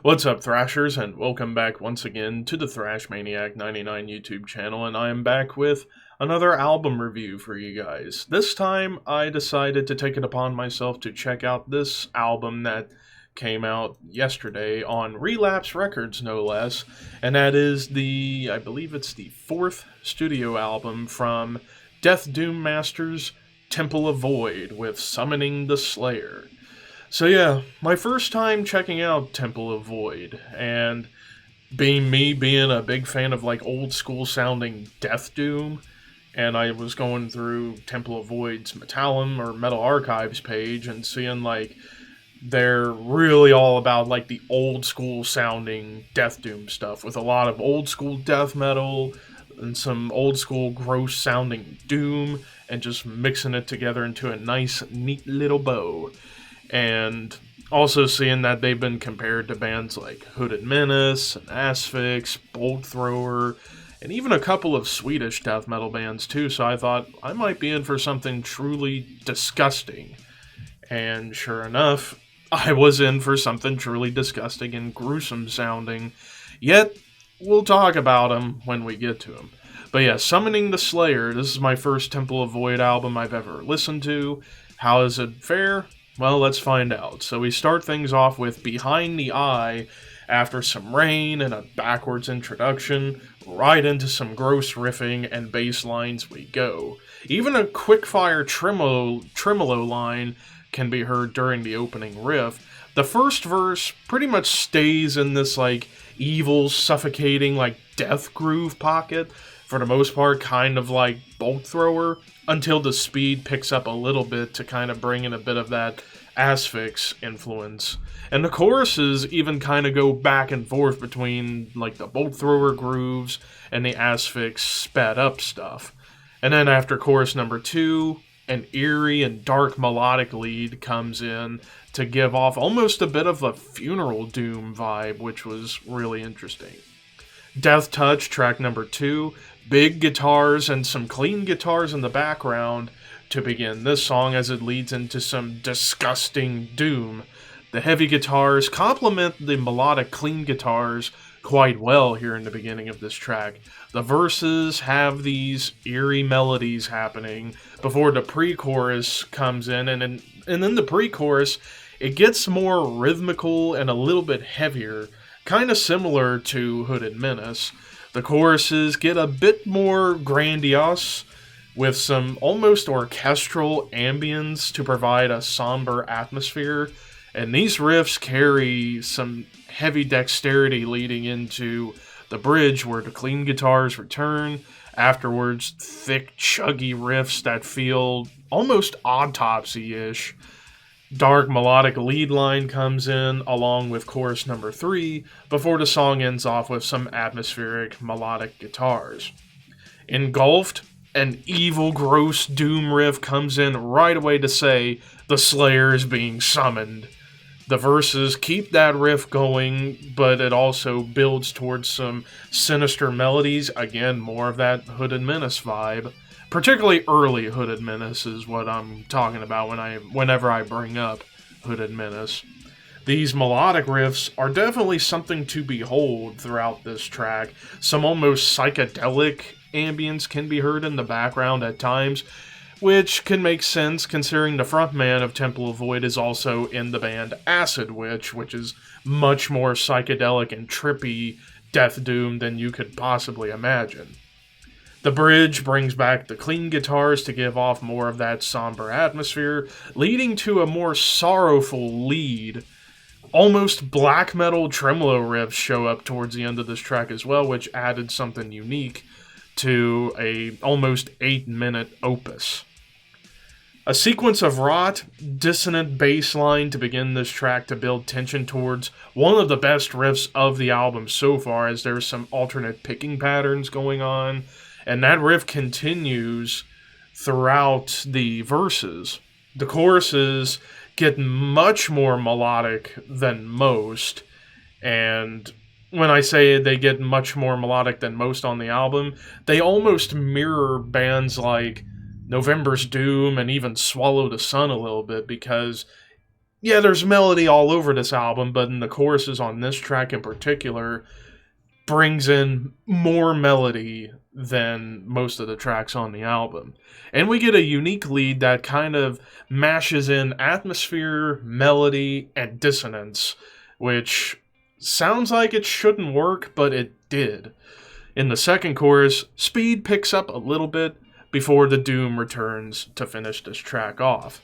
What's up, Thrashers, and welcome back once again to the Thrash Maniac 99 YouTube channel, and I am back with another album review for you guys. This time, I decided to take it upon myself to check out this album that came out yesterday on Relapse Records, no less, and that is I believe it's the 4th studio album from Death Doom Masters' Temple of Void with Summoning the Slayer. So yeah, my first time checking out Temple of Void, and being a big fan of like old school sounding Death Doom, and I was going through Temple of Void's Metallum or Metal Archives page and seeing like they're really all about like the old school sounding Death Doom stuff with a lot of old school death metal and some old school gross sounding doom and just mixing it together into a nice neat little bow. And also seeing that they've been compared to bands like Hooded Menace and Asphyx, Bolt Thrower, and even a couple of Swedish death metal bands too, so I thought I might be in for something truly disgusting. And sure enough, I was in for something truly disgusting and gruesome sounding, yet we'll talk about them when we get to them. But yeah, Summoning the Slayer, this is my first Temple of Void album I've ever listened to. How does it fare? Well, let's find out. So we start things off with Behind the Eye, after some rain and a backwards introduction, right into some gross riffing and bass lines we go. Even a quick-fire tremolo line can be heard during the opening riff. The first verse pretty much stays in this like evil, suffocating, like death groove pocket, for the most part, kind of like Bolt Thrower, until the speed picks up a little bit to kind of bring in a bit of that Asphyx influence. And the choruses even kind of go back and forth between like the Bolt Thrower grooves and the Asphyx sped up stuff. And then after chorus number 2, an eerie and dark melodic lead comes in to give off almost a bit of a funeral doom vibe, which was really interesting. Death Touch, track number 2, big guitars and some clean guitars in the background to begin this song as it leads into some disgusting doom. The heavy guitars complement the melodic clean guitars quite well here in the beginning of this track. The verses have these eerie melodies happening before the pre-chorus comes in, and in the pre-chorus it gets more rhythmical and a little bit heavier, kind of similar to Hooded Menace. The choruses get a bit more grandiose, with some almost orchestral ambience to provide a somber atmosphere, and these riffs carry some heavy dexterity leading into the bridge where the clean guitars return. Afterwards, thick, chuggy riffs that feel almost autopsy-ish. Dark melodic lead line comes in along with chorus number 3 before the song ends off with some atmospheric melodic guitars. Engulfed, an evil, gross doom riff comes in right away to say the Slayer is being summoned. The verses keep that riff going, but it also builds towards some sinister melodies. Again, more of that Hooded Menace vibe. Particularly early Hooded Menace is what I'm talking about whenever I bring up Hooded Menace. These melodic riffs are definitely something to behold throughout this track. Some almost psychedelic ambience can be heard in the background at times, which can make sense considering the frontman of Temple of Void is also in the band Acid Witch, which is much more psychedelic and trippy death doom than you could possibly imagine. The bridge brings back the clean guitars to give off more of that somber atmosphere, leading to a more sorrowful lead. Almost black metal tremolo riffs show up towards the end of this track as well, which added something unique to a almost 8-minute opus. A sequence of wrought, dissonant bass line to begin this track to build tension towards one of the best riffs of the album so far, as there's some alternate picking patterns going on. And that riff continues throughout the verses. The choruses get much more melodic than most. And when I say they get much more melodic than most on the album, they almost mirror bands like November's Doom and even Swallow the Sun a little bit, because yeah, there's melody all over this album, but in the choruses on this track in particular, brings in more melody than most of the tracks on the album. And we get a unique lead that kind of mashes in atmosphere, melody, and dissonance, which sounds like it shouldn't work, but it did. In the second chorus, speed picks up a little bit before the doom returns to finish this track off.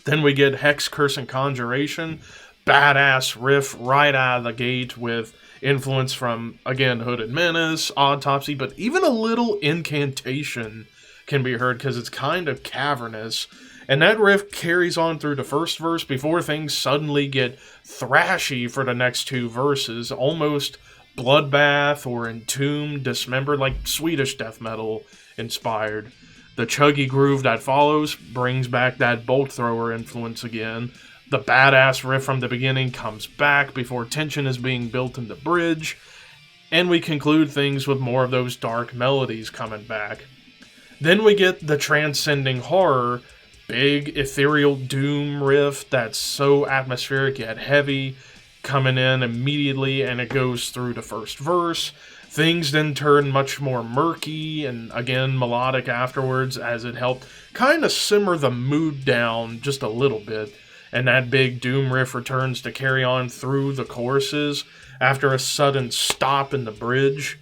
Then we get Hex Curse and Conjuration, badass riff right out of the gate with influence from, again, Hooded Menace, Autopsy, but even a little incantation can be heard because it's kind of cavernous. And that riff carries on through the first verse before things suddenly get thrashy for the next two verses, almost Bloodbath or Entombed, Dismembered, like Swedish death metal inspired. The chuggy groove that follows brings back that bolt thrower influence again. The badass riff from the beginning comes back before tension is being built in the bridge, and we conclude things with more of those dark melodies coming back. Then we get the transcending horror, big ethereal doom riff that's so atmospheric yet heavy, coming in immediately, and it goes through the first verse. Things then turn much more murky and, again, melodic afterwards as it helped kind of simmer the mood down just a little bit. And that big doom riff returns to carry on through the choruses after a sudden stop in the bridge.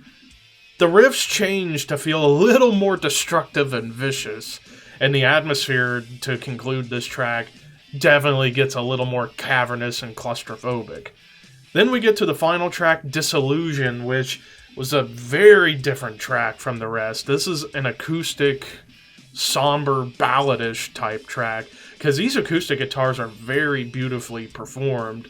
The riffs change to feel a little more destructive and vicious, and the atmosphere to conclude this track definitely gets a little more cavernous and claustrophobic. Then we get to the final track, Disillusion, which was a very different track from the rest. This is an acoustic, somber, balladish type track, because these acoustic guitars are very beautifully performed,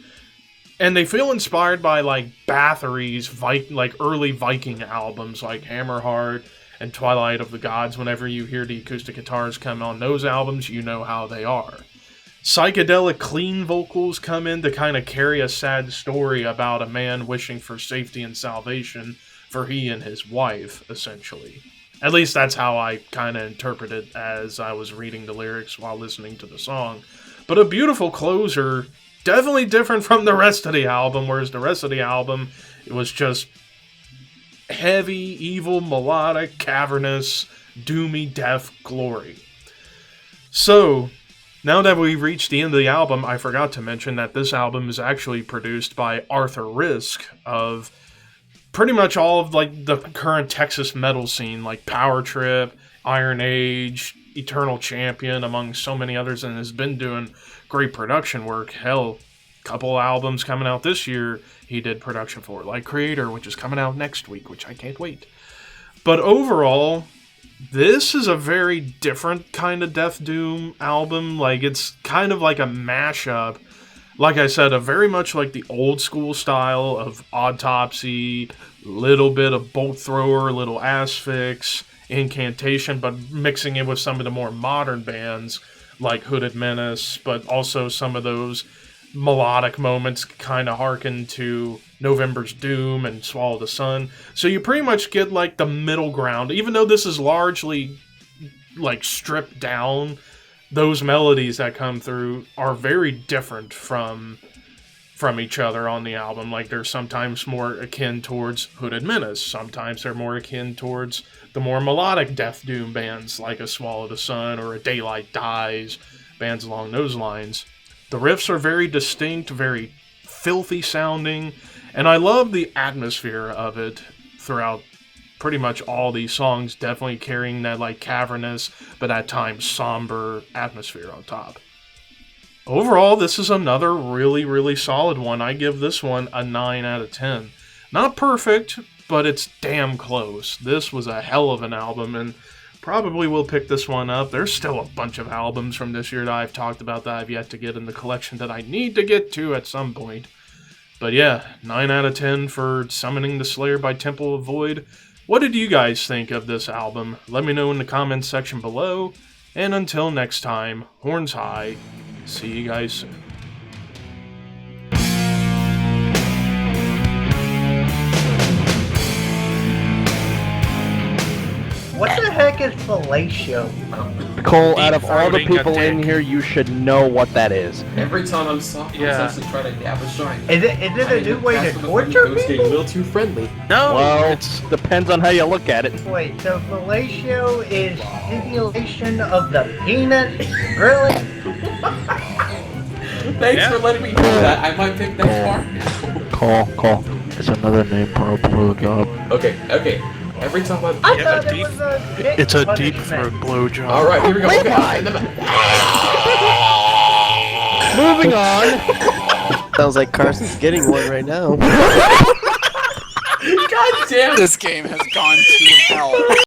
and they feel inspired by like Bathory's like early Viking albums like Hammerheart and Twilight of the Gods. Whenever you hear the acoustic guitars come on those albums, you know how they are. Psychedelic clean vocals come in to kind of carry a sad story about a man wishing for safety and salvation for he and his wife, essentially. At least that's how I kind of interpreted it as I was reading the lyrics while listening to the song. But a beautiful closer, definitely different from the rest of the album, whereas the rest of the album, it was just heavy, evil, melodic, cavernous, doomy death glory. So, now that we've reached the end of the album, I forgot to mention that this album is actually produced by Arthur Risk of pretty much all of like the current Texas metal scene, like Power Trip, Iron Age, Eternal Champion, among so many others, and has been doing great production work. Hell, a couple albums coming out this year he did production for, like Creator, which is coming out next week, which I can't wait. But overall, this is a very different kind of Death Doom album. Like, it's kind of like a mashup. Like I said, a very much like the old school style of Autopsy, little bit of Bolt Thrower, little Asphyx, Incantation, but mixing it with some of the more modern bands like Hooded Menace, but also some of those melodic moments kind of harken to November's Doom and Swallow the Sun. So you pretty much get like the middle ground, even though this is largely like stripped down. Those melodies that come through are very different from each other on the album. Like, they're sometimes more akin towards Hooded Menace. Sometimes they're more akin towards the more melodic Death Doom bands like a Swallow the Sun or a Daylight Dies, bands along those lines. The riffs are very distinct, very filthy sounding, and I love the atmosphere of it throughout pretty much all these songs, definitely carrying that like cavernous but at times somber atmosphere on top. Overall, this is another really, really solid one. I give this one a 9 out of 10. Not perfect, but it's damn close. This was a hell of an album, and probably will pick this one up. There's still a bunch of albums from this year that I've talked about that I've yet to get in the collection that I need to get to at some point. But yeah, 9 out of 10 for Summoning the Slayer by Temple of Void. What did you guys think of this album? Let me know in the comments section below. And until next time, horns high. See you guys soon. What the heck is fellatio? Cole, out of all the Deep-throating a people in dick. here, you should know what that is. Every time I'm soft, Yeah. I'm trying to dab a shine. Is it a new way to torture It's getting a people? little too friendly. No, Well, it's depends on how you look at it. Wait, so fellatio is stimulation of the penis? Really? Thanks for letting me do that. I might pick that part. Cole. It's another name for a blowjob. Okay. Every time I'm... I Yeah, thought a it deep- was a dick it's a deep punishment. throat blowjob. Alright, here we go. Okay. Moving on. Sounds like Carson's getting one right now. God damn it. This game has gone to hell.